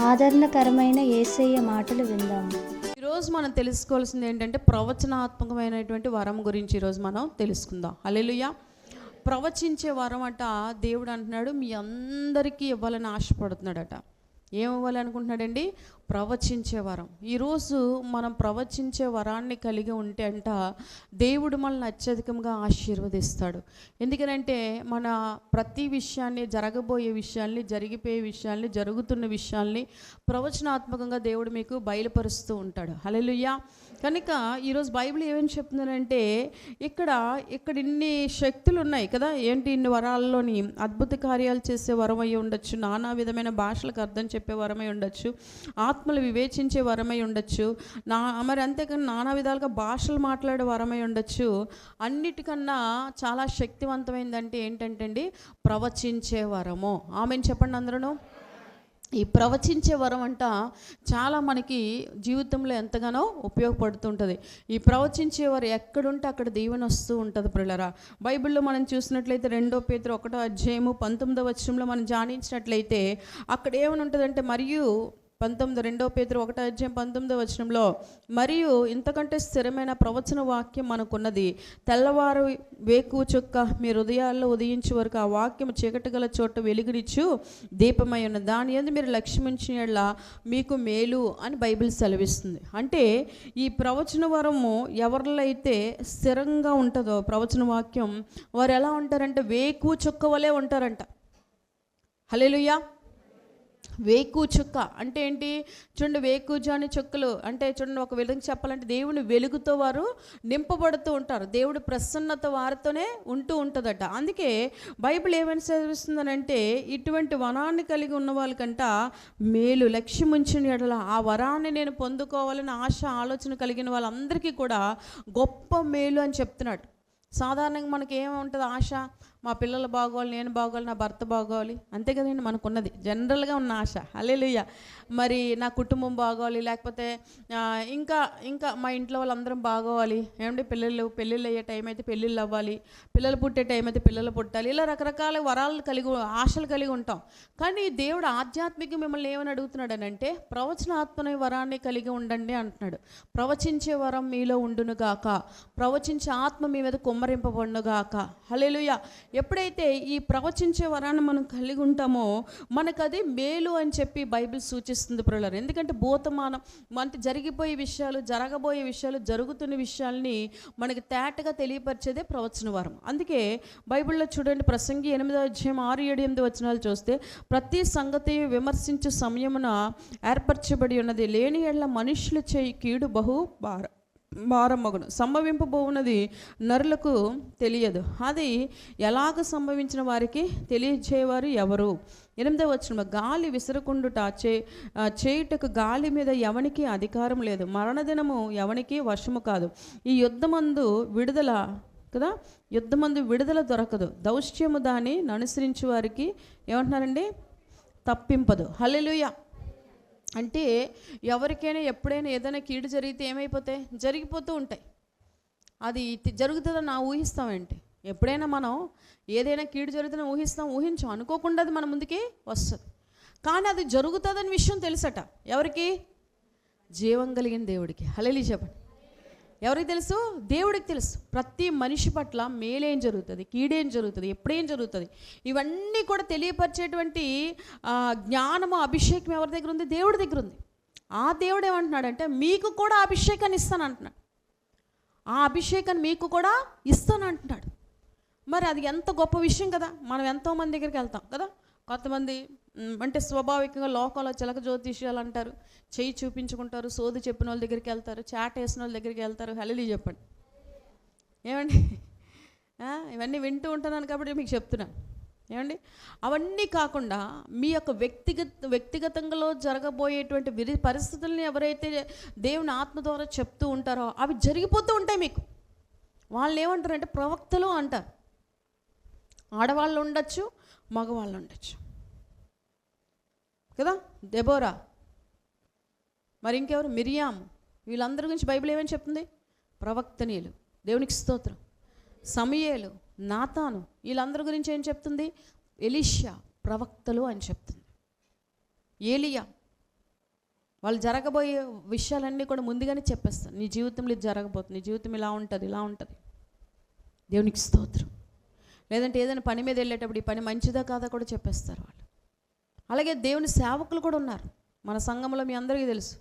ఆదరణకరమైన యేసయ్య మాటలు విందాము. ఈరోజు మనం తెలుసుకోవాల్సింది ఏంటంటే ప్రవచనాత్మకమైనటువంటి వరం గురించి ఈరోజు మనం తెలుసుకుందాం. హల్లెలూయా. ప్రవచించే వరం అట దేవుడు అంటున్నాడు మీ అందరికీ ఇవ్వాలని ఆశపడుతున్నాడట. ఏం ఇవ్వాలనుకుంటున్నాడండి? ప్రవచించే వరం. ఈరోజు మనం ప్రవచించే వరాన్ని కలిగి ఉంటే అంట దేవుడు మనల్ని అత్యధికంగా ఆశీర్వదిస్తాడు. ఎందుకనంటే మన ప్రతి విషయాన్ని, జరగబోయే విషయాల్ని, జరిగిపోయే విషయాల్ని, జరుగుతున్న విషయాల్ని ప్రవచనాత్మకంగా దేవుడు మీకు బయలుపరుస్తూ ఉంటాడు. హల్లెలూయా. కనుక ఈరోజు బైబిల్ ఏమని చెప్తుందంటే ఇక్కడ ఇన్ని శక్తులు ఉన్నాయి కదా. ఏంటి? ఇన్ని వరాల్లోని అద్భుత కార్యాలు చేసే వరం అయి ఉండొచ్చు, నానా విధమైన భాషలకు అర్థం చెప్పే వరమై ఉండొచ్చు, ఆత్మలు వివేచించే వరమై ఉండొచ్చు, మరి అంతేకాని నానా విధాలుగా భాషలు మాట్లాడే వరమై ఉండొచ్చు. అన్నిటికన్నా చాలా శక్తివంతమైందంటే ఏంటంటే అండి, ప్రవచించే వరము. ఆమెను చెప్పండి అందరూ. ఈ ప్రవచించే వరం అంట చాలా మనకి జీవితంలో ఎంతగానో ఉపయోగపడుతుంటుంది. ఈ ప్రవచించే వారు ఎక్కడుంటే అక్కడ దీవెన వస్తూ ఉంటుంది ప్రియులారా. బైబిల్లో మనం చూసినట్లయితే 2 పేతురు 1:19 మనం ధ్యానించినట్లయితే అక్కడ ఏమని ఉంటుందంటే, మరియు 2 పేతురు 1:19 మరియు ఇంతకంటే స్థిరమైన ప్రవచన వాక్యం మనకున్నది. తెల్లవారు వేకువ చుక్క మీ హృదయాల్లో ఉదయించే వరకు ఆ వాక్యం చీకటి గల చోట వెలుగునిచ్చు దీపమై ఉన్నది. దాని యందు మీరు లక్ష్యమించిన మీకు మేలు అని బైబిల్ సెలవిస్తుంది. అంటే ఈ ప్రవచన వరము ఎవరిలో అయితే స్థిరంగా ఉంటుందో ప్రవచన వాక్యం, వారు ఎలా ఉంటారంటే వేకువ చుక్క వలె ఉంటారంట. హల్లెలూయా. వేకు చుక్క అంటే ఏంటి? చూడండి, వేకుజాని చుక్కలు అంటే చూడండి, ఒక విధంగా చెప్పాలంటే దేవుని వెలుగుతో వారు నింపబడుతూ ఉంటారు. దేవుడి ప్రసన్నత వారితోనే ఉంటూ ఉంటుందట. అందుకే బైబిల్ ఏమని చదివిస్తుందనంటే, ఇటువంటి వరాన్ని కలిగి ఉన్న వాళ్ళకంట మేలు, లక్ష్యం ఉంచిన ఎడల ఆ వరాన్ని నేను పొందుకోవాలని ఆశ, ఆలోచన కలిగిన వాళ్ళందరికీ కూడా గొప్ప మేలు అని చెప్తున్నాడు. సాధారణంగా మనకి ఏముంటుంది ఆశ? మా పిల్లలు బాగోవాలి, నేను బాగోవాలి, నా భర్త బాగోవాలి, అంతే కదండి మనకున్నది జనరల్గా ఉన్న ఆశ. హల్లెలూయా. మరి నా కుటుంబం బాగోవాలి, లేకపోతే ఇంకా మా ఇంట్లో వాళ్ళందరం బాగోవాలి. ఏమంటే పెళ్ళిళ్ళు అయ్యే టైం అయితే పెళ్ళిళ్ళు అవ్వాలి, పిల్లలు పుట్టే టైం అయితే పిల్లలు పుట్టాలి. ఇలా రకరకాల వరాలు కలిగి, ఆశలు కలిగి ఉంటాం. కానీ దేవుడు ఆధ్యాత్మిక మిమ్మల్ని ఏమని అడుగుతున్నాడు అని అంటే, ప్రవచనాత్మని వరాన్ని కలిగి ఉండండి అంటున్నాడు. ప్రవచించే వరం మీలో ఉండునుగాక, ప్రవచించే ఆత్మ మీ మీద కుమ్మరింపబడునుగాక. హల్లెలూయా. ఎప్పుడైతే ఈ ప్రవచించే వరాన్ని మనం కలిగి ఉంటామో మనకు అది మేలు అని చెప్పి బైబిల్ సూచిస్తుంది ప్రియులారా. ఎందుకంటే భూతమానం మనకి జరిగిపోయే విషయాలు, జరగబోయే విషయాలు, జరుగుతున్న విషయాల్ని మనకి తేటగా తెలియపరిచేదే ప్రవచన వరం. అందుకే బైబిల్లో చూడండి, ప్రసంగి 8:6-8 చూస్తే, ప్రతి సంగతి విమర్శించే సమయమున ఏర్పరచబడి ఉన్నది, లేని ఎడ్ల మనుషులు చేయి కీడు బహు భారమగును, సంభవింపబోవున్నది నరులకు తెలియదు, అది ఎలాగ సంభవించిన వారికి తెలియచేవారు ఎవరు. 8 గాలి విసరకుండుట చేయుటకు గాలి మీద ఎవనికి అధికారం లేదు, మరణదినము ఎవనికి వశము కాదు, ఈ యుద్ధమందు విడుదల కదా, యుద్ధమందు విడుదల దొరకదు, దౌష్ట్యము దాన్ని అనుసరించే వారికి ఏమంటున్నారండి? తప్పింపదు. హల్లెలూయా. అంటే ఎవరికైనా ఎప్పుడైనా ఏదైనా కీడు జరిగితే ఏమైపోతాయి? జరిగిపోతూ ఉంటాయి. అది జరుగుతుందని ఊహిస్తామేంటి? ఎప్పుడైనా మనం ఏదైనా కీడు జరుగుతుందని ఊహించాం, అనుకోకుండా అది మన ముందుకి వస్తుంది. కానీ అది జరుగుతుందని విషయం తెలుసట. ఎవరికి? జీవం కలిగిన దేవుడికి. హల్లెలూయా చెప్పండి. ఎవరికి తెలుసు? దేవుడికి తెలుసు. ప్రతి మనిషి పట్ల మేలేం జరుగుతుంది, కీడేం జరుగుతుంది, ఎప్పుడేం జరుగుతుంది, ఇవన్నీ కూడా తెలియపరిచేటువంటి జ్ఞానము, అభిషేకం ఎవరి దగ్గర ఉంది? దేవుడి దగ్గర ఉంది. ఆ దేవుడు ఏమంటున్నాడంటే, మీకు కూడా అభిషేకాన్ని ఇస్తాను అంటున్నాడు. ఆ అభిషేకాన్ని మీకు కూడా ఇస్తాను అంటున్నాడు. మరి అది ఎంత గొప్ప విషయం కదా. మనం ఎంతోమంది దగ్గరికి వెళ్తాం కదా. కొంతమంది అంటే స్వాభావికంగా లోకంలో చిలక జ్యోతిష్యాలు అంటారు, చెయ్యి చూపించుకుంటారు, సోది చెప్పిన వాళ్ళ దగ్గరికి వెళ్తారు, చాట వేసిన వాళ్ళ దగ్గరికి వెళ్తారు. హల్లెలూయా చెప్పండి. ఏమండి? ఇవన్నీ వింటూ ఉంటున్నాను కాబట్టి మీకు చెప్తున్నాను. ఏమండి? అవన్నీ కాకుండా మీ యొక్క వ్యక్తిగతంగా జరగబోయేటువంటి పరిస్థితుల్ని ఎవరైతే దేవుని ఆత్మ ద్వారా చెప్తూ ఉంటారో అవి జరిగిపోతూ ఉంటాయి మీకు. వాళ్ళు ఏమంటారంటే ప్రవక్తలు అంటారు. ఆడవాళ్ళు ఉండొచ్చు, మగవాళ్ళు ఉండొచ్చు కదా. దెబోరా, మరి ఇంకెవరు? మిరియాం, వీళ్ళందరి గురించి బైబిల్ ఏమని చెప్తుంది? ప్రవక్తనీయులు. దేవునికి స్తోత్రం. సమూయేలు, నాతాను, వీళ్ళందరి గురించి ఏం చెప్తుంది? ఎలీషా, ప్రవక్తలు అని చెప్తుంది. ఏలియా, వాళ్ళు జరగబోయే విషయాలన్నీ కూడా ముందుగానే చెప్పేస్తారు. నీ జీవితంలో ఇది జరగబోతుంది, నీ జీవితం ఇలా ఉంటుంది, ఇలా ఉంటుంది. దేవునికి స్తోత్రం. లేదంటే ఏదైనా పని మీద వెళ్ళేటప్పుడు ఈ పని మంచిదా కాదా కూడా చెప్పేస్తారు వాళ్ళు. అలాగే దేవుని సేవకులు కూడా ఉన్నారు మన సంఘంలో, మీ అందరికీ తెలుసు.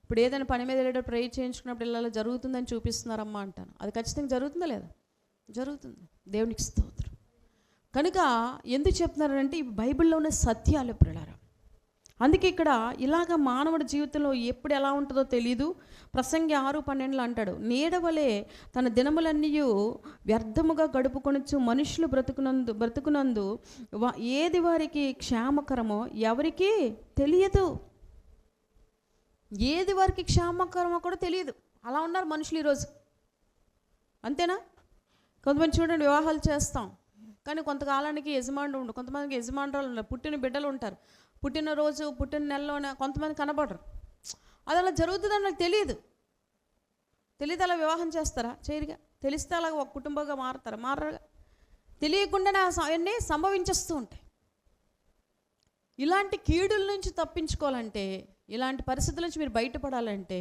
ఇప్పుడు ఏదైనా పని మీద వెళ్ళేటప్పుడు ప్రేయర్ చేయించుకున్నప్పుడు ఇలా జరుగుతుందని చూపిస్తున్నారమ్మా అంటాను. అది ఖచ్చితంగా జరుగుతుందా లేదా? జరుగుతుంది. దేవునికి స్తోత్రం. కనుక ఎందుకు చెప్తున్నారంటే ఈ బైబిల్లో ఉన్న సత్యాలు ప్రియులారా. అందుకే ఇక్కడ ఇలాగ మానవుడి జీవితంలో ఎప్పుడు ఎలా ఉంటుందో తెలీదు. ప్రసంగి 6:12 అంటాడు, నీడవలే తన దినములన్నీ వ్యర్థముగా గడుపుకొనొచ్చు మనుషులు బ్రతుకునందు ఏది వారికి క్షేమకరమో ఎవరికి తెలియదు. ఏది వారికి క్షేమకరమో కూడా తెలియదు. అలా ఉన్నారు మనుషులు ఈరోజు. అంతేనా? కొంతమంది చూడండి, వివాహాలు చేస్తాం కానీ కొంతకాలానికి యజమానుడు ఉండు, కొంతమందికి యజమానురాలు ఉన్నారు, పుట్టిన బిడ్డలు ఉంటారు, పుట్టినరోజు పుట్టిన నెలలోనే కొంతమంది కనబడరు. అది అలా జరుగుతుందని నాకు తెలియదు. అలా వివాహం చేస్తారా? చేయరుగా. తెలిస్తే అలాగ ఒక కుటుంబంగా మారుతారా? మారరుగా. తెలియకుండానే అవన్నీ సంభవించేస్తూ ఉంటాయి. ఇలాంటి కీడుల నుంచి తప్పించుకోవాలంటే, ఇలాంటి పరిస్థితుల నుంచి మీరు బయటపడాలంటే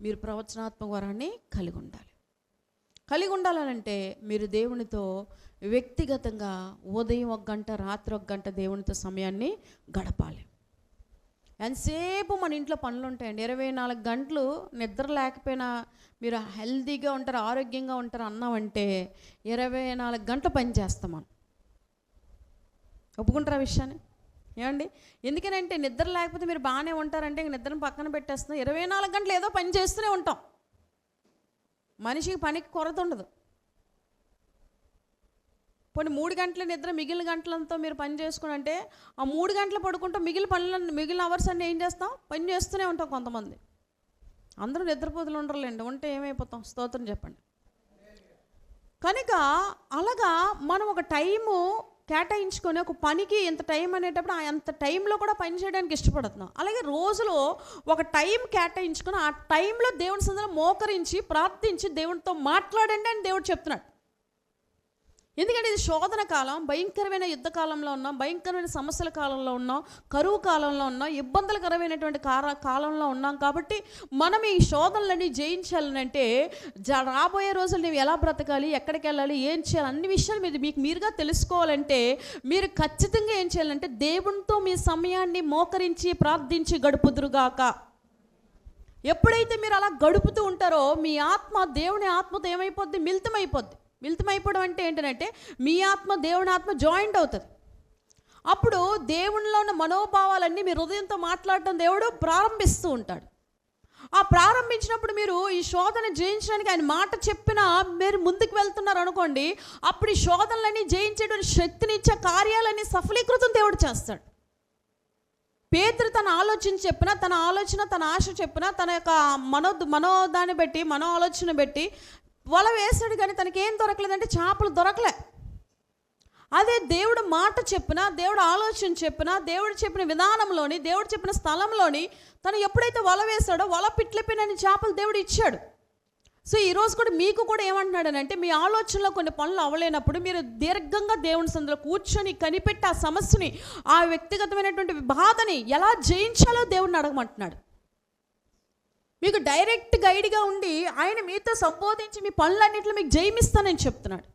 మీరు ప్రవచనాత్మక వరాన్ని కలిగి ఉండాలి. కలిగి ఉండాలంటే మీరు దేవునితో వ్యక్తిగతంగా ఉదయం 1 గంట, రాత్రి 1 గంట దేవునితో సమయాన్ని గడపాలి. ఎంతసేపు మన ఇంట్లో పనులు ఉంటాయండి. 24 గంటలు నిద్ర లేకపోయినా మీరు హెల్తీగా ఉంటారు, ఆరోగ్యంగా ఉంటారు అన్నామంటే 24 గంటలు పని చేస్తాం మనం. ఒప్పుకుంటారా విషయాన్ని? ఏమండి? ఎందుకనంటే నిద్ర లేకపోతే మీరు బాగానే ఉంటారంటే ఇంక నిద్రను పక్కన పెట్టేస్తున్నాం. 24 గంటలు ఏదో పని చేస్తూనే ఉంటాం. మనిషికి పనికి కొరత ఉండదు. పోనీ 3 గంటల నిద్ర, మిగిలిన గంటలంతా మీరు పని చేసుకుని అంటే ఆ 3 గంటలు పడుకుంటాం, మిగిలిన అవర్స్ అన్నీ ఏం చేస్తాం? పని చేస్తూనే ఉంటాం. కొంతమంది అందరూ నిద్రపోతులు ఉండరులేండి, ఉంటే ఏమైపోతాం? స్తోత్రం చెప్పండి. కనుక అలాగా మనం ఒక టైము కేటాయించుకొని ఒక పనికి ఎంత టైం అనేటప్పుడు అంత టైంలో కూడా పని చేయడానికి ఇష్టపడుతున్నాం. అలాగే రోజులో ఒక టైం కేటాయించుకొని ఆ టైంలో దేవుని సన్నిధిలో మోకరించి ప్రార్థించి దేవునితో మాట్లాడండి అని దేవుడు చెప్తున్నాడు. ఎందుకంటే ఇది శోధన కాలం, భయంకరమైన యుద్ధ కాలంలో ఉన్నాం, భయంకరమైన సమస్యల కాలంలో ఉన్నాం, కరువు కాలంలో ఉన్నాం, ఇబ్బందులకరమైనటువంటి కాలంలో ఉన్నాం. కాబట్టి మనం ఈ శోధనలన్నీ జయించాలంటే రాబోయే రోజులు నువ్వు ఎలా బ్రతకాలి, ఎక్కడికి వెళ్ళాలి, ఏం చేయాలి, అన్ని విషయాలు మీకు మీరుగా తెలుసుకోవాలంటే మీరు ఖచ్చితంగా ఏం చేయాలంటే దేవునితో మీ సమయాన్ని మోకరించి ప్రార్థించి గడుపుదురుగాక. ఎప్పుడైతే మీరు అలా గడుపుతూ ఉంటారో మీ ఆత్మ దేవుని ఆత్మతో ఏమైపోద్ది? మిళితమైపోవడం అంటే ఏంటంటే మీ ఆత్మ దేవుని ఆత్మ జాయింట్ అవుతుంది. అప్పుడు దేవునిలో ఉన్న మనోభావాలన్నీ మీ హృదయంతో మాట్లాడటం దేవుడు ప్రారంభిస్తూ ఉంటాడు. ఆ ప్రారంభించినప్పుడు మీరు ఈ శోధన జయించడానికి ఆయన మాట చెప్పినా మీరు ముందుకు వెళ్తున్నారు అనుకోండి, అప్పుడు ఈ శోధనలన్నీ జయించేటువంటి శక్తినిచ్చే కార్యాలన్నీ సఫలీకృతం దేవుడు చేస్తాడు. పేతురు తన ఆలోచన చెప్పినా, తన ఆలోచన తన ఆశ చెప్పినా, తన యొక్క మనోదాన్ని బట్టి మనో ఆలోచన బట్టి వల వేసాడు కానీ తనకేం దొరకలేదంటే చేపలు దొరకలే. అదే దేవుడు మాట చెప్పినా, దేవుడు ఆలోచన చెప్పినా, దేవుడు చెప్పిన విధానంలోని, దేవుడు చెప్పిన స్థలంలోని తను ఎప్పుడైతే వల వేసాడో వల పిట్లపినని చేపలు దేవుడు ఇచ్చాడు. సో ఈరోజు కూడా మీకు కూడా ఏమంటున్నాడనంటే మీ ఆలోచనలో కొన్ని పనులు అవ్వలేనప్పుడు మీరు దీర్ఘంగా దేవుని సన్నిధిలో కూర్చొని కనిపెట్టి ఆ సమస్యని, ఆ వ్యక్తిగతమైనటువంటి బాధని ఎలా జయించాలో దేవుడిని అడగమంటున్నాడు. మీకు డైరెక్ట్ గైడ్గా ఉండి ఆయన మీతో సంబోధించి మీ పనులన్నింటిలో మీకు జయమిస్తానని చెప్తున్నాడు.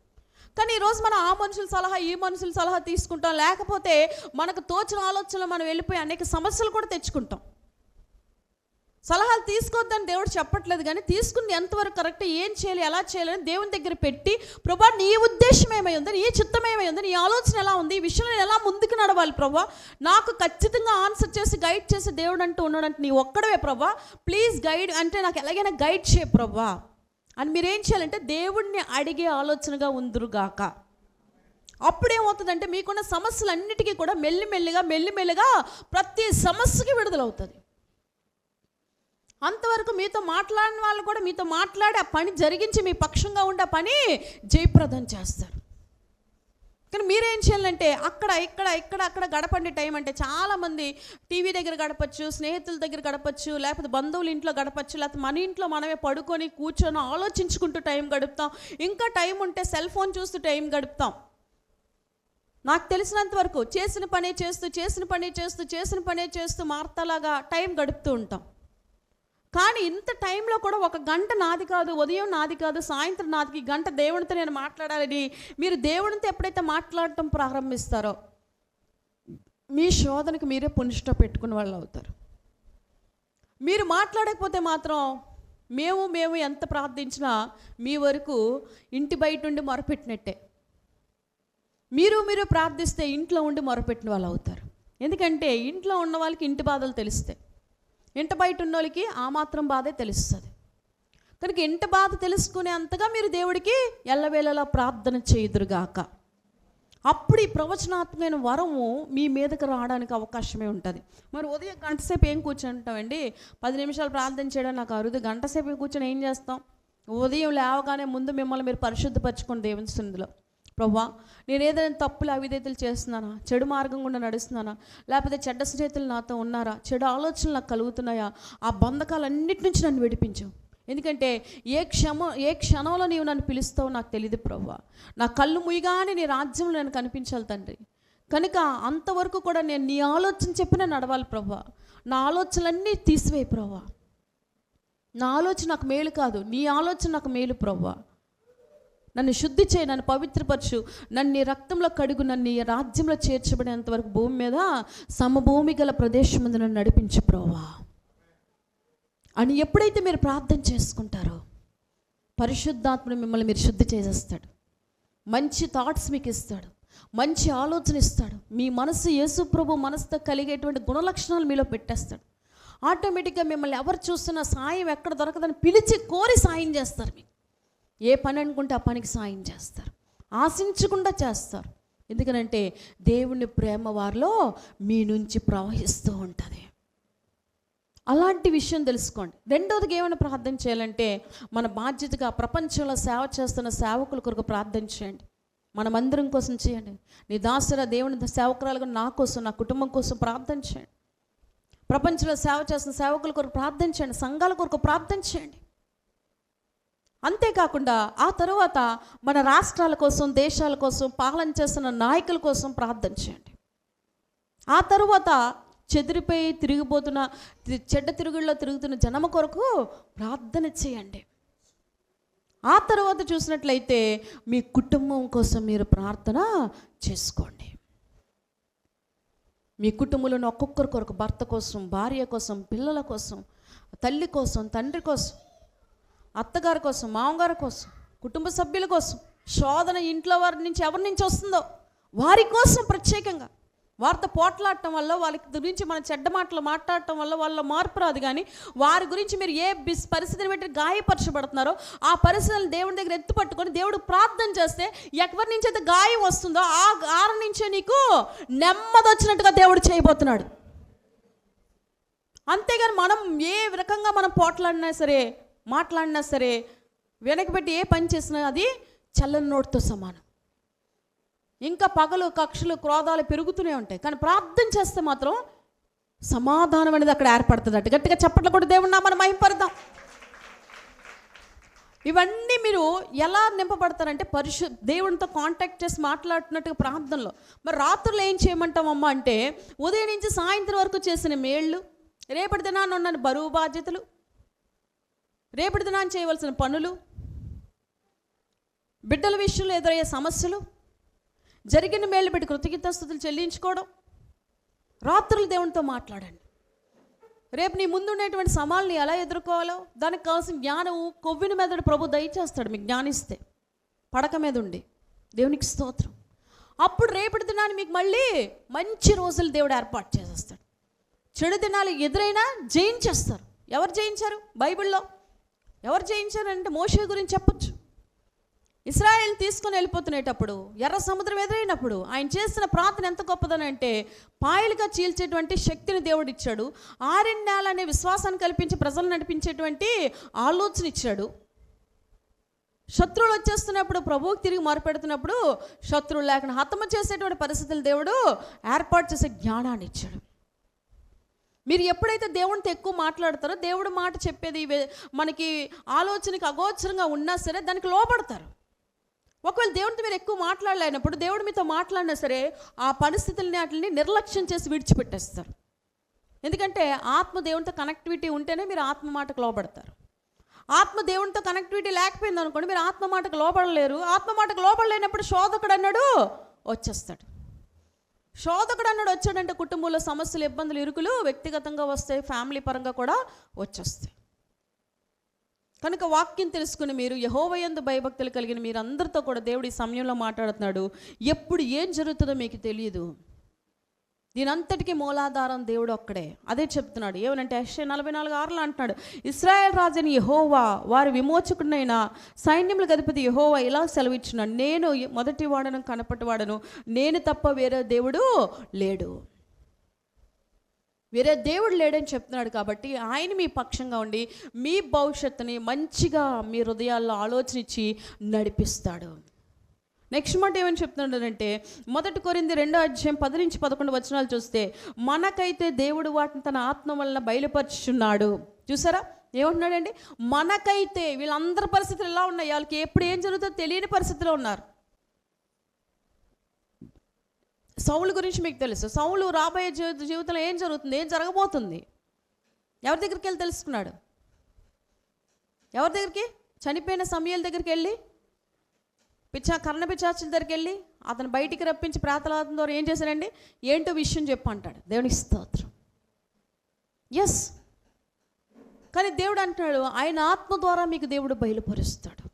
కానీ ఈరోజు మనం ఆ మనుషుల సలహా, ఈ మనుషుల సలహా తీసుకుంటాం, లేకపోతే మనకు తోచిన ఆలోచనలు మనం వెళ్ళిపోయి అనేక సమస్యలు కూడా తెచ్చుకుంటాం. సలహాలు తీసుకోవద్దని దేవుడు చెప్పట్లేదు, కానీ తీసుకుని ఎంతవరకు కరెక్ట్, ఏం చేయాలి, ఎలా చేయాలని దేవుని దగ్గర పెట్టి, ప్రభా నీ ఉద్దేశం ఏమై ఉంది, నీ చిత్తం ఏమై ఉంది, నీ ఆలోచన ఎలా ఉంది, ఈ విషయంలో ఎలా ముందుకు నడవాలి ప్రభా, నాకు ఖచ్చితంగా ఆన్సర్ చేసి గైడ్ చేసి దేవుడు అంటూ ఉన్నాడంటే నీ ఒక్కడవే ప్రభా, ప్లీజ్ గైడ్ అంటే నాకు ఎలాగైనా గైడ్ చేయ ప్రభా అని మీరేం చేయాలంటే దేవుడిని అడిగే ఆలోచనగా ఉందురుగాక. అప్పుడేమవుతుందంటే మీకున్న సమస్యలన్నిటికీ కూడా మెల్లిమెల్లిగా ప్రతి సమస్యకి విడుదలవుతుంది. అంతవరకు మీతో మాట్లాడిన వాళ్ళు కూడా మీతో మాట్లాడి ఆ పని జరిగించి మీ పక్షంగా ఉండే పని జయప్రదం చేస్తారు. కానీ మీరేం చేయాలంటే అక్కడ గడపండి టైం అంటే చాలామంది టీవీ దగ్గర గడపచ్చు, స్నేహితుల దగ్గర గడపచ్చు, లేకపోతే బంధువుల ఇంట్లో గడపచ్చు, లేకపోతే మన ఇంట్లో మనమే పడుకొని కూర్చొని ఆలోచించుకుంటూ టైం గడుపుతాం. ఇంకా టైం ఉంటే సెల్ ఫోన్ చూస్తూ టైం గడుపుతాం. నాకు తెలిసినంత వరకు చేసిన పనే చేస్తూ మార్తలాగా టైం గడుపుతూ ఉంటాం. కానీ ఇంత టైంలో కూడా 1 గంట నాది కాదు, ఉదయం నాది కాదు, సాయంత్రం నాది, గంట దేవునితో నేను మాట్లాడాలని మీరు దేవునితో ఎప్పుడైతే మాట్లాడటం ప్రారంభిస్తారో మీ శోధనకి మీరే పునిష్ట పెట్టుకున్న వాళ్ళు అవుతారు. మీరు మాట్లాడకపోతే మాత్రం మేము ఎంత ప్రార్థించినా మీ వరకు ఇంటి బయట ఉండి మొరపెట్టినట్టే. మీరు ప్రార్థిస్తే ఇంట్లో ఉండి మొరపెట్టిన వాళ్ళు అవుతారు. ఎందుకంటే ఇంట్లో ఉన్న వాళ్ళకి ఇంటి బాధలు తెలుస్తాయి, ఇంటి బయట ఉన్న వాళ్ళకి ఆ మాత్రం బాధే తెలుస్తుంది. కనుక ఇంటి బాధ తెలుసుకునే అంతగా మీరు దేవుడికి ఎల్లవేళలా ప్రార్థన చేయుదురుగాక. అప్పుడు ఈ ప్రవచనాత్మకమైన వరము మీ మీదకి రావడానికి అవకాశమే ఉంటుంది. మరి ఉదయం గంట సేపు ఏం కూర్చుంటామండి? 10 నిమిషాలు ప్రార్థన చేయడం నాకు అరుదు. గంట సేపు కూర్చొని ఏం చేస్తాం? ఉదయం లేవగానే ముందు మిమ్మల్ని మీరు పరిశుద్ధపరచుకోండి దేవుని సన్నిధిలో. ప్రభువా, నేను ఏదైనా తప్పులు అవిధేతలు చేస్తున్నానా, చెడు మార్గం గుండా నడుస్తున్నానా, లేకపోతే చెడ్డ స్నేహితులు నాతో ఉన్నారా, చెడు ఆలోచనలు నాకు కలుగుతున్నాయా, ఆ బంధకాలన్నిటి నుంచి నన్ను విడిపించు. ఎందుకంటే ఏ క్షణంలో నీవు నన్ను పిలుస్తావో నాకు తెలియదు ప్రభువా. నా కళ్ళు ముయ్యగానే నీ రాజ్యంలో నేను కనిపించాలి తండ్రి. కనుక అంతవరకు కూడా నేను నీ ఆలోచన చెప్పిన నడవాలి ప్రభువా. నా ఆలోచనలన్నీ తీసివేయి ప్రభువా. నా ఆలోచన నాకు మేలు కాదు, నీ ఆలోచన నాకు మేలు ప్రభువా. నన్ను శుద్ధి చేయి, నన్ను పవిత్రపరచు, నన్ను నీ రక్తంలో కడుగు, నన్ను నీ రాజ్యంలో చేర్చబడేంత వరకు భూమి మీద సమభూమి గల ప్రదేశం ముందు నన్ను నడిపించు ప్రభువా అని ఎప్పుడైతే మీరు ప్రార్థన చేసుకుంటారో పరిశుద్ధాత్ముడు మిమ్మల్ని మీరు శుద్ధి చేసేస్తాడు. మంచి థాట్స్ మీకు ఇస్తాడు, మంచి ఆలోచన ఇస్తాడు. మీ మనసు యేసు ప్రభు మనసుతో కలిగేటువంటి గుణలక్షణాలు మీలో పెట్టేస్తాడు. ఆటోమేటిక్గా మిమ్మల్ని ఎవరు చూస్తున్నా సాయం ఎక్కడ దొరకదని పిలిచి కోరి సాయం చేస్తారు. మీకు ఏ పని అనుకుంటే ఆ పనికి సాయం చేస్తారు, ఆశించకుండా చేస్తారు. ఎందుకనంటే దేవుని ప్రేమ వారిలో మీ నుంచి ప్రవహిస్తూ ఉంటుంది. అలాంటి విషయం తెలుసుకోండి. రెండవదిగా ఏమైనా ప్రార్థన చేయాలంటే మన బాధ్యతగా ప్రపంచంలో సేవ చేస్తున్న సేవకుల కొరకు ప్రార్థన చేయండి. మనమందరం కోసం చేయండి. నీ దాసుల దేవుని సేవకురాలుగా నా కోసం, నా కుటుంబం కోసం ప్రార్థన చేయండి. ప్రపంచంలో సేవ చేస్తున్న సేవకుల కొరకు ప్రార్థన చేయండి, సంఘాల కొరకు ప్రార్థన చేయండి. అంతేకాకుండా ఆ తరువాత మన రాష్ట్రాల కోసం, దేశాల కోసం, పాలన చేస్తున్న నాయకుల కోసం ప్రార్థన చేయండి. ఆ తరువాత చెదిరిపోయి తిరిగిపోతున్న చెడ్డ తిరుగుల్లో తిరుగుతున్న జనమ కొరకు ప్రార్థన చేయండి. ఆ తర్వాత చూసినట్లయితే మీ కుటుంబం కోసం మీరు ప్రార్థన చేసుకోండి. మీ కుటుంబంలోని ఒక్కొక్కరి కొరకు, భర్త కోసం, భార్య కోసం, పిల్లల కోసం, తల్లి కోసం, తండ్రి కోసం, అత్తగారి కోసం, మామగారి కోసం, కుటుంబ సభ్యుల కోసం, శోధన ఇంట్లో వారి నుంచి ఎవరి నుంచి వస్తుందో వారి కోసం ప్రత్యేకంగా వారితో పోట్లాడటం వల్ల, వాళ్ళ గురించి మన చెడ్డ మాటలు మాట్లాడటం వల్ల వాళ్ళ మార్పు రాదు. కానీ వారి గురించి మీరు ఏ పరిస్థితిని బట్టి గాయపరచబడుతున్నారో ఆ పరిస్థితులను దేవుని దగ్గర ఎత్తు పట్టుకొని దేవుడు ప్రార్థన చేస్తే ఎవరి నుంచి అయితే గాయం వస్తుందో ఆ గారం నుంచే నీకు నెమ్మది వచ్చినట్టుగా దేవుడు చేయబోతున్నాడు. అంతేగాని మనం ఏ రకంగా మనం పోట్లాడినా సరే, మాట్లాడినా సరే, వెనకబెట్టి ఏ పని చేసినా అది చల్లని నోటితో సమానం. ఇంకా పగలు, కక్షలు, క్రోధాలు పెరుగుతూనే ఉంటాయి. కానీ ప్రార్థన చేస్తే మాత్రం సమాధానం అనేది అక్కడ ఏర్పడుతుంది. అటు గట్టిగా చప్పట్లు కూడా దేవుని నామమున మహిమపడదాం. ఇవన్నీ మీరు ఎలా నింపబడతారంటే దేవునితో కాంటాక్ట్ చేసి మాట్లాడుతున్నట్టుగా ప్రార్థనలో. మరి రాత్రులు ఏం చేయమంటామమ్మా అంటే ఉదయం నుంచి సాయంత్రం వరకు చేసిన మేళ్ళు, రేపటి దినాన్ని ఉన్న బరువు బాధ్యతలు, రేపటి దినాన్ని చేయవలసిన పనులు, బిడ్డల విషయంలో ఎదురయ్యే సమస్యలు, జరిగిన మేలు పెట్టి కృతజ్ఞతాస్తుతులు చెల్లించుకోవడం. రాత్రులు దేవునితో మాట్లాడండి. రేపు నీ ముందు ఉండేటువంటి సవాల్ని ఎలా ఎదుర్కోవాలో దానికి కావాల్సిన జ్ఞానం కొవ్విన మెదడు ప్రభు దయచేస్తాడు. మీకు జ్ఞానిస్తే పడక మీద ఉండి దేవునికి స్తోత్రం. అప్పుడు రేపటి దినాన్ని మీకు మళ్ళీ మంచి రోజులు దేవుడు ఏర్పాటు చేసేస్తాడు. చెడు దినాలు ఎదురైనా జయించేస్తారు. ఎవరు జయించారు? బైబిల్లో ఎవరు జయించారంటే మోషే గురించి చెప్పొచ్చు. ఇశ్రాయేల్ తీసుకొని వెళ్ళిపోతునేటప్పుడు ఎర్ర సముద్రం ఎదురైనప్పుడు ఆయన చేసిన ప్రార్థన ఎంత గొప్పదని అంటే పాయలుగా చీల్చేటువంటి శక్తిని దేవుడు ఇచ్చాడు. ఆరిన నేల అనే విశ్వాసాన్ని కల్పించి ప్రజలు నడిపించేటువంటి ఆలోచన ఇచ్చాడు. శత్రువులు వచ్చేస్తున్నప్పుడు ప్రభువుకి తిరిగి మొరపెడుతున్నప్పుడు శత్రువులు లేకుండా హతము చేసేటువంటి పరిస్థితులు దేవుడు ఏర్పాటు చేసే జ్ఞానాన్ని ఇచ్చాడు. మీరు ఎప్పుడైతే దేవునితో ఎక్కువ మాట్లాడతారో దేవుడు మాట చెప్పేది మనకి ఆలోచనకి అగోచరంగా ఉన్నా సరే దానికి లోపడతారు. ఒకవేళ దేవునితో మీరు ఎక్కువ మాట్లాడలేనప్పుడు దేవుడు మీతో మాట్లాడినా సరే ఆ పరిస్థితులని వాటిని నిర్లక్ష్యం చేసి విడిచిపెట్టేస్తారు. ఎందుకంటే ఆత్మ దేవునితో కనెక్టివిటీ ఉంటేనే మీరు ఆత్మ మాటకు లోబడతారు. ఆత్మ దేవునితో కనెక్టివిటీ లేకపోయింది అనుకోండి, మీరు ఆత్మ మాటకు లోబడలేరు. ఆత్మ మాటకు లోబడలేనప్పుడు శోధకుడు అన్నాడు వచ్చేస్తాడు. శోధకుడు అన్నాడు వచ్చాడంటే కుటుంబంలో సమస్యలు, ఇబ్బందులు, ఇరుకులు వ్యక్తిగతంగా వస్తాయి, ఫ్యామిలీ పరంగా కూడా వచ్చేస్తాయి. కనుక వాక్యం తెలుసుకుని మీరు యెహోవాయందు భయభక్తులు కలిగిన మీరు అందరితో కూడా దేవుడు ఈ సమయంలో మాట్లాడుతున్నాడు. ఎప్పుడు ఏం జరుగుతుందో మీకు తెలియదు. దీని అంతటికీ మూలాధారం దేవుడు ఒక్కడే. అదే చెప్తున్నాడు. ఏమనంటే యెషయా 44:6 అంటున్నాడు, ఇశ్రాయేల్ రాజుని యెహోవా, వారి విమోచకుడైన సైన్యములకు అధిపతి యెహోవా ఇలా సెలవిచ్చున్నాడు, నేను మొదటి వాడను, కనపటివాడను, నేను తప్ప వేరే దేవుడు లేడు. వేరే దేవుడు లేడని చెప్తున్నాడు. కాబట్టి ఆయన మీ పక్షంగా ఉండి మీ భవిష్యత్తుని మంచిగా మీ హృదయాల్లో ఆలోచన ఇచ్చి నడిపిస్తాడు. నెక్స్ట్ మాట ఏమని చెప్తున్నాడంటే 1 కొరింథీ 2:10-11 చూస్తే, మనకైతే దేవుడు వాటిని తన ఆత్మ వలన బయలుపరుచుచున్నాడు. చూసారా ఏమంటున్నాడండి? మనకైతే. వీళ్ళందరి పరిస్థితులు ఎలా ఉన్నాయి? వాళ్ళకి ఎప్పుడు ఏం జరుగుతుందో తెలియని పరిస్థితిలో ఉన్నారు. సౌలు గురించి మీకు తెలుసు. సౌలు రాబోయే జీవితంలో ఏం జరుగుతుంది, ఏం జరగబోతుంది, ఎవరి దగ్గరికి వెళ్ళి తెలుసుకున్నాడు? ఎవరి దగ్గరికి? చనిపోయిన సమూయేలు దగ్గరికి వెళ్ళి, కర్ణ పిశాచుల దగ్గరికి వెళ్ళి అతను బయటికి రప్పించి ప్రార్థన ద్వారా ఏం చేశాడండి? ఏంటో విషయం చెప్పు అంటాడు. దేవునికి స్తోత్రం. ఎస్, కానీ దేవుడు అంటున్నాడు ఆయన ఆత్మ ద్వారా మీకు దేవుడు బయలుపరుస్తాడు.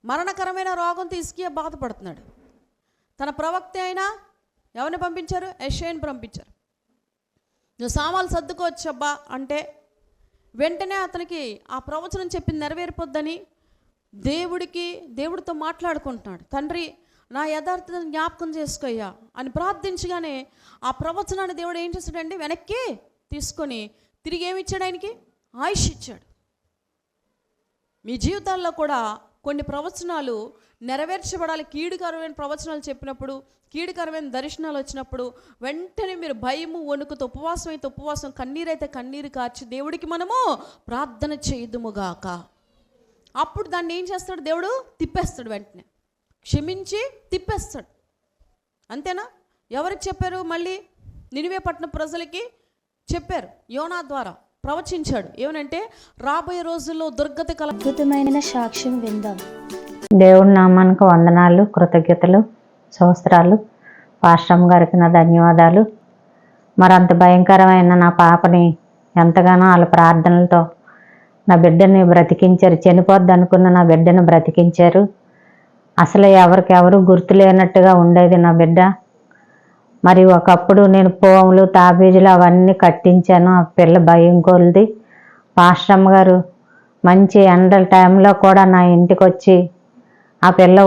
మరణకరమైన రోగంతో హిజ్కియా బాధపడుతున్నాడు. తన ప్రవక్త అయినా ఎవరిని పంపించారు? యెషయాని పంపించారు. నువ్వు సామాన్లు సర్దుకోవచ్చబ్బా అంటే వెంటనే అతనికి ఆ ప్రవచనం చెప్పింది నెరవేరిపోద్దని దేవుడితో మాట్లాడుకుంటున్నాడు. తండ్రి, నా యథార్థతను జ్ఞాపకం చేసుకోయ్యా అని ప్రార్థించగానే ఆ ప్రవచనాన్ని దేవుడు ఏం చేశాడండి? వెనక్కి తీసుకొని తిరిగి ఏమి ఇచ్చాడు? ఆయనకి ఆయుష్ ఇచ్చాడు. మీ జీవితాల్లో కూడా కొన్ని ప్రవచనాలు నెరవేర్చబడాలి. కీడుకరమైన ప్రవచనాలు చెప్పినప్పుడు, కీడుకరమైన దర్శనాలు వచ్చినప్పుడు వెంటనే మీరు భయము, వణుకుతో ఉపవాసం అయితే ఉపవాసం, కన్నీరైతే కన్నీరు కార్చి దేవుడికి మనము ప్రార్థన చేయుదుముగాక. అప్పుడు దాన్ని ఏం చేస్తాడు? దేవుడు తిప్పేస్తాడు. వెంటనే క్షమించి తిప్పేస్తాడు. అంతేనా? ఎవరికి చెప్పారు? మళ్ళీ నినివే పట్టణ ప్రజలకి చెప్పారు. యోనా ద్వారా ప్రవచించాడు. ఏమనంటే రాబోయే రోజుల్లో దుర్గతి అద్భుతమైన సాక్ష్యం విందాం. దేవుడి నామానికి వందనాలు, కృతజ్ఞతలు, స్తోత్రాలు. పాస్టమ్ గారికి నా ధన్యవాదాలు. మరంత భయంకరమైన నా పాపని ఎంతగానో వాళ్ళ ప్రార్థనలతో నా బిడ్డని బ్రతికించారు. చనిపోద్ది అనుకున్న నా బిడ్డను బ్రతికించారు. అసలు ఎవరికెవరు గుర్తు లేనట్టుగా ఉండేది నా బిడ్డ. మరి ఒకప్పుడు నేను పోములు, తాబీజులు అవన్నీ కట్టించాను. ఆ పిల్ల భయం కొలిది. పాస్టమ్ గారు మంచి ఎండల టైంలో కూడా నా ఇంటికి వచ్చి ఆ పిల్ల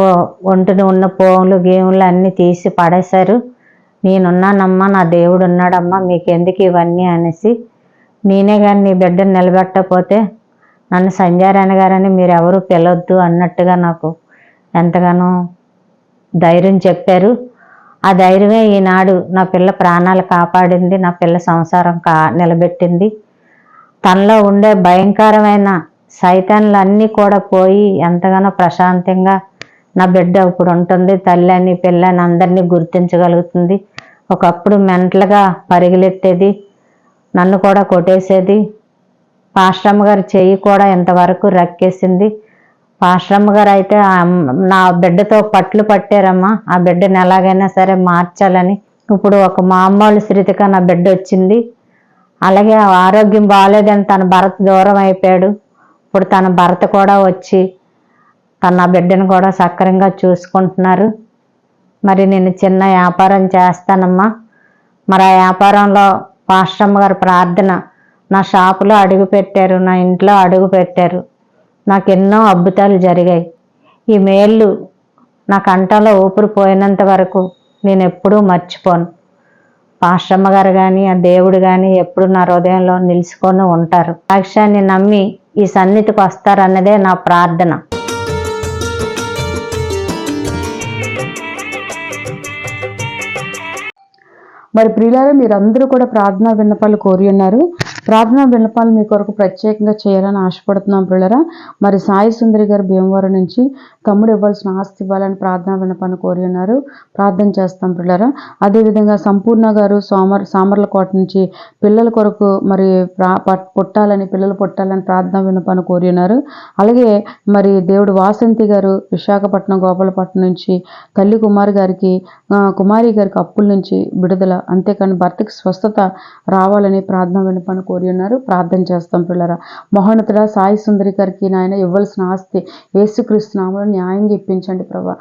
ఒంటిని ఉన్న పోములు, గేములు అన్నీ తీసి పడేశారు. నేనున్నానమ్మా, నా దేవుడు ఉన్నాడమ్మా, మీకెందుకు ఇవన్నీ అనేసి. నేనే కానీ నీ బిడ్డను నిలబెట్టకపోతే నన్ను సంజారాయణ గారని మీరెవరూ పిలవద్దు అన్నట్టుగా నాకు ఎంతగానో ధైర్యం చెప్పారు. ఆ ధైర్యమే ఈనాడు నా పిల్ల ప్రాణాలు కాపాడింది, నా పిల్ల సంసారం నిలబెట్టింది. తనలో ఉండే భయంకరమైన సైతాన్లన్నీ కూడా పోయి ఎంతగానో ప్రశాంతంగా నా బిడ్డ ఇప్పుడు ఉంటుంది. తల్లి అని, పిల్ల అని అందరినీ గుర్తించగలుగుతుంది. ఒకప్పుడు మెంటల్గా పరిగెలెట్టేది, నన్ను కూడా కొట్టేసేది. పాస్టమ్మ గారు చెయ్యి కూడా ఇంతవరకు రక్కేసింది. పాస్టమ్మ గారు అయితే నా బిడ్డతో పట్లు పట్టారమ్మా. ఆ బిడ్డను ఎలాగైనా సరే మార్చాలని. ఇప్పుడు ఒక మామూలు స్థితిగా నా బిడ్డ వచ్చింది. అలాగే ఆరోగ్యం బాగాలేదని తన భర్త దూరం అయిపోయాడు. ఇప్పుడు తన భర్త కూడా వచ్చి తన బిడ్డను కూడా సక్రంగా చూసుకుంటున్నారు. మరి నేను చిన్న వ్యాపారం చేస్తానమ్మా. మరి ఆ వ్యాపారంలో పాస్టమ్మ గారు ప్రార్థన నా షాపులో అడుగు పెట్టారు, నా ఇంట్లో అడుగు పెట్టారు. నాకు ఎన్నో అద్భుతాలు జరిగాయి. ఈ మేళ్ళు నా కంఠంలో ఊపిరి పోయినంత వరకు నేను ఎప్పుడూ మర్చిపోను. పాస్టమ్మ గారు కానీ, ఆ దేవుడు కానీ ఎప్పుడు నా హృదయంలో నిలుచుకొని ఉంటారు. సాక్ష్యాన్ని నమ్మి ఈ సన్నిధికి వస్తారన్నదే నా ప్రార్థన. మరి ప్రియులారా, మీరందరూ కూడా ప్రార్థనా విన్నపాలు కోరి ఉన్నారు. ప్రార్థనా విన్నపాలు మీ కొరకు ప్రత్యేకంగా చేయాలని ఆశపడుతున్నాం ప్రియులరా. మరి సాయి సుందరి గారు భీమవరం నుంచి తమ్ముడు ఇవ్వాల్సిన ఆస్తి ఇవ్వాలని ప్రార్థనా విన్నపాన్ని కోరి ఉన్నారు. ప్రార్థన చేస్తాం ప్రియులరా. అదేవిధంగా సంపూర్ణ గారు సామర్లకోట నుంచి పిల్లల కొరకు మరి పిల్లలు పుట్టాలని ప్రార్థనా విన్నపాన్ని కోరి ఉన్నారు. అలాగే మరి దేవుడు వాసంతి గారు విశాఖపట్నం గోపాలపట్నం నుంచి తల్లి కుమారి గారికి అప్పుల నుంచి విడుదల, అంతేకాని భర్తకి స్వస్థత రావాలని ప్రార్థన విన్నపాన్ని కోరి ఉన్నారు. ప్రార్థన చేస్తాం పిల్లరా. మహోన్నతుడా సాయి సుందరి గారికి నాయన ఇవ్వాల్సిన ఆస్తి యేసుక్రీస్తు నామములో న్యాయంగా ఇప్పించండి ప్రభా.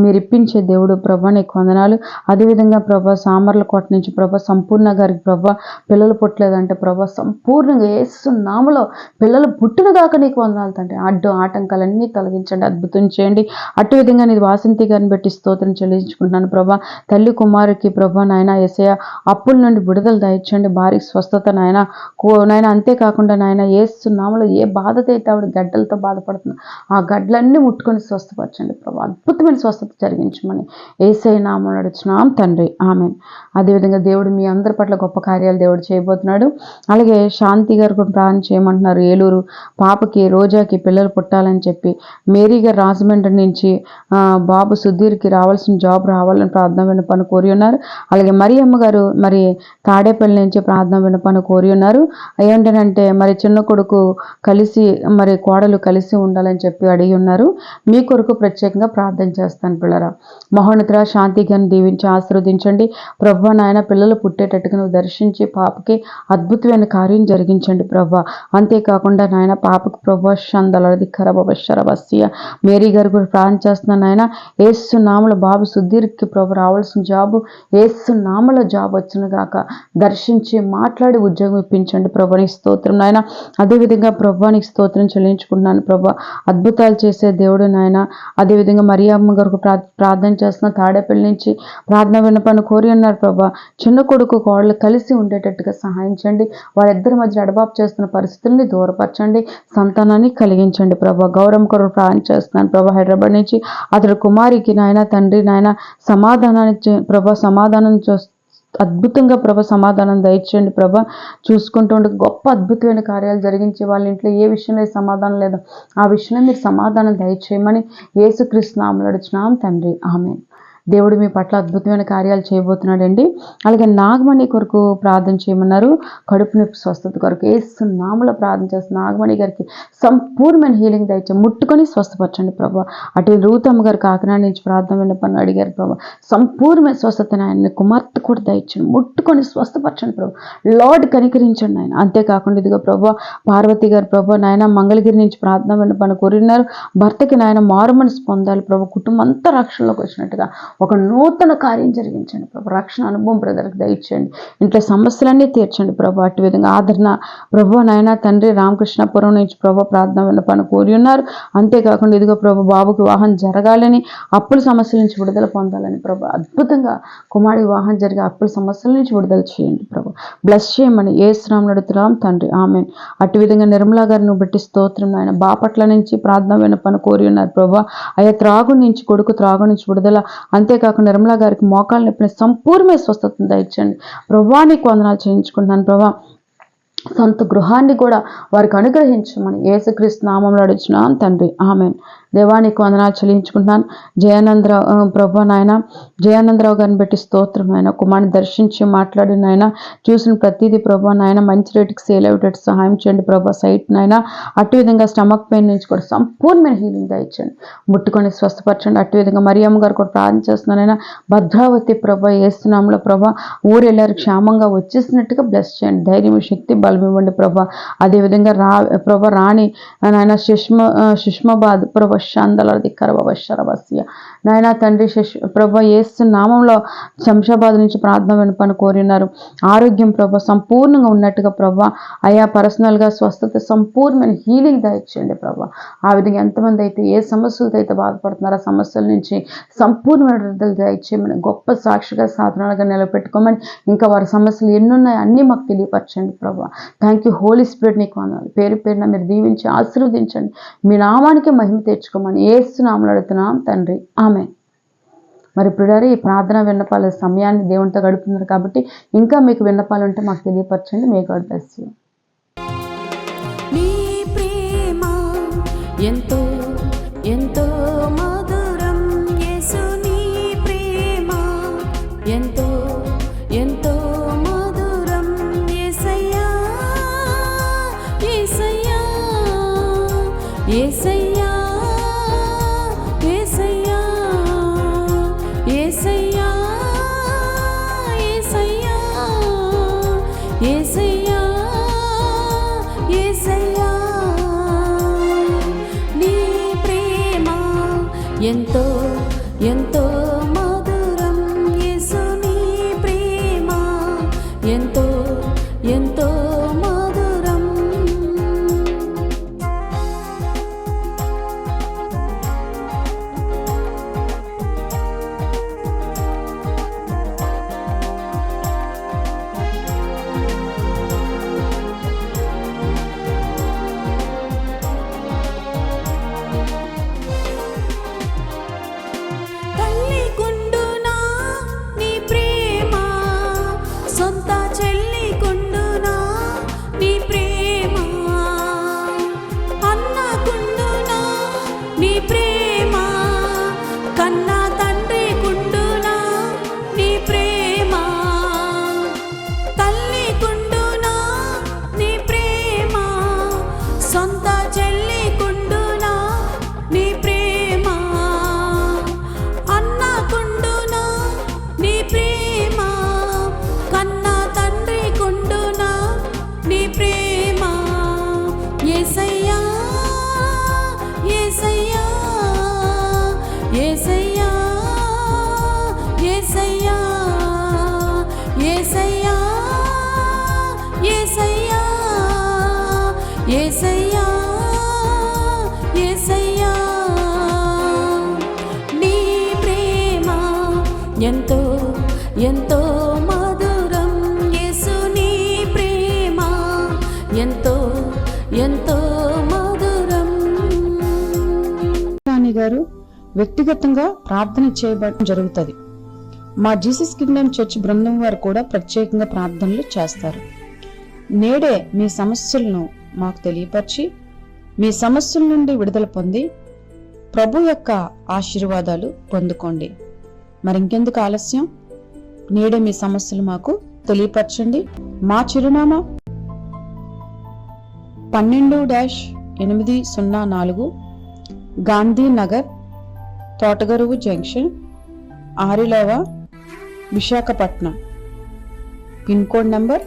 మీరు ఇప్పించే దేవుడు ప్రభా, నీకు వందనాలు. అదేవిధంగా ప్రభా సామర్లకోట నుంచి ప్రభా సంపూర్ణ గారికి ప్రభా పిల్లలు పుట్టలేదంటే ప్రభా సంపూర్ణంగా యేసు నామములో పిల్లలు పుట్టిన దాకా నీకు వందనాలు తండ్రి. ఆటంకాలన్నీ తొలగించండి, అద్భుతం చేయండి. అటు విధంగా నీ వాసంతి గారిని బట్టి స్తోత్రం చెల్లించుకుంటున్నాను ప్రభా. తల్లి కుమారుకి ప్రభా నాయన యేసయ్య అప్పుల నుండి విడుదల దయచండి, భారీ స్వస్థత నాయన అంతేకాకుండా నాయన యేసు నామములో ఏ బాధతో అయితే ఆవిడ గడ్డలతో బాధపడుతుంది ఆ గడ్డలన్నీ ముట్టుకొని స్వస్థపరచండి ప్రభా. అద్భుతమైన స్వస్థత జరిగించమని యేసయ్య నామములో నడుచున్నాం తండ్రి, ఆమెన్. అదేవిధంగా దేవుడు మీ అందరి పట్ల గొప్ప కార్యాలు దేవుడు చేయబోతున్నాడు. అలాగే శాంతి గారు కూడా ప్రార్థన చేయమంటున్నారు. ఏలూరు పాపకి రోజాకి పిల్లలు పుట్టాలని చెప్పి మేరీ గారు రాజమండ్రి నుంచి బాబు సుధీర్కి రావాల్సిన జాబ్ రావాలని ప్రార్థన విన్నపాన్ని కోరి ఉన్నారు. అలాగే మరియమ్మ గారు మరి తాడేపల్లి నుంచి ప్రార్థన విన్నపాన్ని కోరి ఉన్నారు. ఏంటంటే మరి చిన్న కొడుకు కలిసి మరి కోడలు కలిసి ఉండాలని చెప్పి అడిగి ఉన్నారు. మీ కొరకు ప్రత్యేకంగా ప్రార్థన చేస్తాను పిల్లరా. మహోన్నతుడా శాంతి గారిని దీవించి ఆశీర్వదించండి ప్రభా. నాయన పిల్లలు పుట్టేటట్టుగా నువ్వు దర్శించి పాపకి అద్భుతమైన కార్యం జరిగించండి ప్రభా. అంతేకాకుండా నాయన పాపకు ప్రభా షందలది ఖరబవశ్వరవస్య మేరీ గారు కూడా ప్రార్థన చేస్తున్నాను. నాయన యేసు నామములో బాబు సుధీర్కి ప్రభు రావాల్సిన జాబు యేసు నామములో జాబ్ వచ్చిన గాక దర్శించి మాట్లాడి ఉద్యోగం ఇప్పించండి ప్రభానికి స్తోత్రం నాయన. అదేవిధంగా ప్రభానికి స్తోత్రం చెల్లించుకుంటున్నాను ప్రభా. అద్భుతాలు చేసే దేవుడు నాయన. అదేవిధంగా మరియమ్మ గారికి ప్రార్థన చేస్తున్న తాడేపల్లి నుంచి ప్రార్థన విన్నపాన్ని కోరి ఉన్నారు ప్రభా. చిన్న కొడుకు కోడలు కలిసి ఉండేటట్టుగా సహాయించండి. వారిద్దరి మధ్య ఎడబాపు చేస్తున్న పరిస్థితుల్ని దూరపరచండి, సంతానాన్ని కలిగించండి ప్రభా. గౌరవం కొరకు ప్రార్థన చేస్తున్నాను ప్రభా. హైదరాబాద్ నుంచి అతడు కుమారికి నాయన తండ్రి నాయన సమాధానాన్ని ప్రభా సమాధానం అద్భుతంగా ప్రభ సమాధానం దయచేయండి ప్రభ. చూసుకుంటూ ఉండే గొప్ప అద్భుతమైన కార్యాలు జరిగించి వాళ్ళ ఇంట్లో ఏ విషయంలో సమాధానం లేదో ఆ విషయంలో మీరు సమాధానం దయచేయమని యేసుక్రీస్తు నామములో అడుగుచున్నాం తండ్రి, ఆమేన్. దేవుడు మీ పట్ల అద్భుతమైన కార్యాలు చేయబోతున్నాడండి. అలాగే నాగమణి కొరకు ప్రార్థన చేయమన్నారు. కడుపు నొప్పి స్వస్థత కొరకు యేసు నామములో ప్రార్థన చేస్తున్న నాగమణి గారికి సంపూర్ణమైన హీలింగ్ దయచే ముట్టుకొని స్వస్థపరచండి ప్రభా. అటు రూతమ్మ గారు కాకినాడ నుంచి ప్రార్థన విన్నపాన్ని అడిగారు ప్రభా. సంపూర్ణమైన స్వస్థతను ఆయన కుమార్తె కూడా దయచండి, ముట్టుకొని స్వస్థపరచండి ప్రభా. లార్డ్ కనికరించండి ఆయన. అంతేకాకుండా ఇదిగో ప్రభా పార్వతి గారు ప్రభా నాయన మంగళగిరి నుంచి ప్రార్థన విన్నపాన్ని కోరినారు. భర్తకి నాయన మారు మనసు పొందాలి ప్రభా. కుటుంబం అంతా రక్షణలోకి వచ్చినట్టుగా ఒక నూతన కార్యం జరిగించండి ప్రభు. రక్షణ అనుభవం బ్రదర్కి దయచేయండి. ఇంట్లో సమస్యలన్నీ తీర్చండి ప్రభు. అటు విధంగా ఆదరణ ప్రభు నాయన తండ్రి రామకృష్ణపురం నుంచి ప్రభు ప్రార్థన విన్నపాన్ని కోరి ఉన్నారు. అంతేకాకుండా ఇదిగో ప్రభు బాబుకి వివాహం జరగాలని అప్పుల సమస్యల నుంచి విడుదల పొందాలని ప్రభు. అద్భుతంగా కుమారుడి వివాహం జరిగే అప్పుల సమస్యల నుంచి విడుదల చేయండి ప్రభు. బ్లెస్ చేయమని యేసు నామములో అడుగుతున్నాం తండ్రి, ఆమేన్. అటు విధంగా నిర్మలా గారిని బట్టి స్తోత్రం నాయన. బాపట్ల నుంచి ప్రార్థన విన్నపాన్ని కోరి ఉన్నారు ప్రభు. అయ్యా త్రాగు నుంచి కొడుకు త్రాగు నుంచి విడుదల, అంతేకాకుండా నిర్మలా గారికి మోకాలు నొప్పిన సంపూర్ణ స్వస్థతను దయచండి ప్రభా. నీకు వందనాలు చేయించుకుంటున్నాను ప్రభా. సొంత గృహాన్ని కూడా వారికి అనుగ్రహించమని యేసుక్రీస్తు నామములో అడుగుచున్నాను తండ్రి, ఆమేన్. దేవానికి వందనాలు చెల్లించుకుంటున్నాను. జయానందరావు ప్రభా నాయన జయానందరావు గారిని బట్టి స్తోత్రం నాయన. కుమారుని దర్శించి మాట్లాడిన నాయన చూసిన ప్రతిదీ ప్రభా నాయన మంచి రేటుకి సేల్ అయ్యేటట్టు సహాయం చేయండి ప్రభా. సైట్ నాయన అటు విధంగా స్టమక్ పెయిన్ నుంచి కూడా సంపూర్ణమైన హీలింగ్ దయచండి, ముట్టుకొని స్వస్థపరచండి. అటు విధంగా మరియమ్మ గారు కూడా ప్రార్థన చేస్తున్నానైనా భద్రావతి ప్రభా యేసు నామములో ప్రభా ఊరు వెళ్ళారు క్షేమంగా వచ్చేసినట్టుగా బ్లెస్ చేయండి. ధైర్యం శక్తి బలం ఇవ్వండి ప్రభా. అదేవిధంగా ప్రభా రాణి నాయన సుష్మాబాద్ ప్రభా షందలది కరవశ్వరవస్య నాయన తండ్రి ప్రభా యేసు నామంలో శంషాబాద్ నుంచి ప్రార్థన విన్నపాన్ని కోరి ఉన్నారు. ఆరోగ్యం ప్రభా సంపూర్ణంగా ఉన్నట్టుగా ప్రభా. అయా పర్సనల్గా స్వస్థత సంపూర్ణమైన హీలింగ్ దయచేయండి ప్రభా. ఆ విధంగా ఎంతమంది అయితే ఏ సమస్యలతో అయితే బాధపడుతున్నారో ఆ సమస్యల నుంచి సంపూర్ణమైన విడుదల దయచేయమని గొప్ప సాక్షిగా సాధనాలుగా నిలబెట్టుకోమని ఇంకా వారి సమస్యలు ఎన్నున్నాయో అన్నీ మాకు తెలియపరచండి ప్రభా. థ్యాంక్ యూ హోలీ స్పిరిట్, నీకు వందనాలు. పేరు పేరున మీరు దీవించి ఆశీర్వదించండి. మీ నామానికి మహిమ తెచ్చుకోమని యేసు నామములో అడుగుతున్నాం తండ్రి, ఆమేన్. మరి ప్రియులారా ఈ ప్రార్థన విన్నపాల సమయాన్ని దేవునితో గడుపుతున్నారు కాబట్టి ఇంకా మీకు విన్నపాలు ఉంటే మాకు తెలియపరచండి. May God bless you. యేసయ్యా యేసయ్యా యేసయ్యా యేసయ్యా యేసయ్యా యేసయ్యా నీ ప్రేమ ఎంతో ఎంతో మధురం యేసు నీ ప్రేమ ఎంతో ఎంతో మధురం తల్లి కుండునా నీ ప్రేమ సొంత చెల్లి కుండునా నీ ప్రేమ అన్న కుండునా నీ ప్రేమ కన్నా తండ్రి కుండునా నీ ప్రేమ తల్లి కుండునా నీ ప్రేమ సొంత చెల్లి కుండునా నీ ప్రేమ అన్న కుండునా నీ ప్రేమ కన్నా తండ్రి కుండునా నీ ప్రేమ యేసయ్యా యేసయ్యా యేసయ్యా యేసయ్యా యేసయ్యా యేసయ్యా యేసయ్యా యేసయ్యా నీ ప్రేమ ఎంతో ఎంతో మధురం యేసు నీ ప్రేమ ఎంతో ఎంతో మధురం. రాణి గారు వ్యక్తిగతంగా ప్రార్థన చేయబడడం జరుగుతుంది. మా జీసస్ కింగ్డమ్ చర్చ్ బృందం వారు కూడా ప్రత్యేకంగా ప్రార్థనలు చేస్తారు. నేడే మీ సమస్యలను మాకు తెలియపరిచి మీ సమస్యల నుండి విడుదల పొంది ప్రభు యొక్క ఆశీర్వాదాలు పొందుకోండి. మరి ఇంకెందుకు ఆలస్యం, నేడే మీ సమస్యలు మాకు తెలియపరచండి. మా చిరునామా 12-804 Gandhinagar, Thotagaruvu junction, Arilova, Visakhapatnam. Pin code number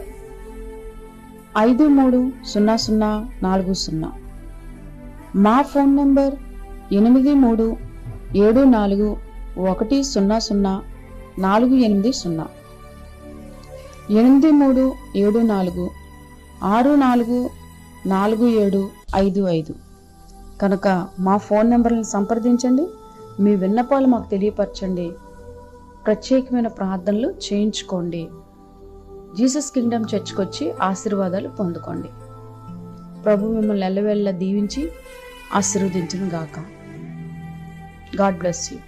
530040. మా ఫోన్ నంబర్ 8374100480 8374644755 కనుక మా ఫోన్ నెంబర్లను సంప్రదించండి. మీ విన్నపాలు మాకు తెలియపరచండి. ప్రత్యేకమైన ప్రార్థనలు చేయించుకోండి. జీసస్ కింగ్డమ్ చర్చ్కి వచ్చి ఆశీర్వాదాలు పొందుకోండి. ప్రభు మిమ్మల్ని ఎల్లవేళలా దీవించి ఆశీర్వదించును గాక. God bless you.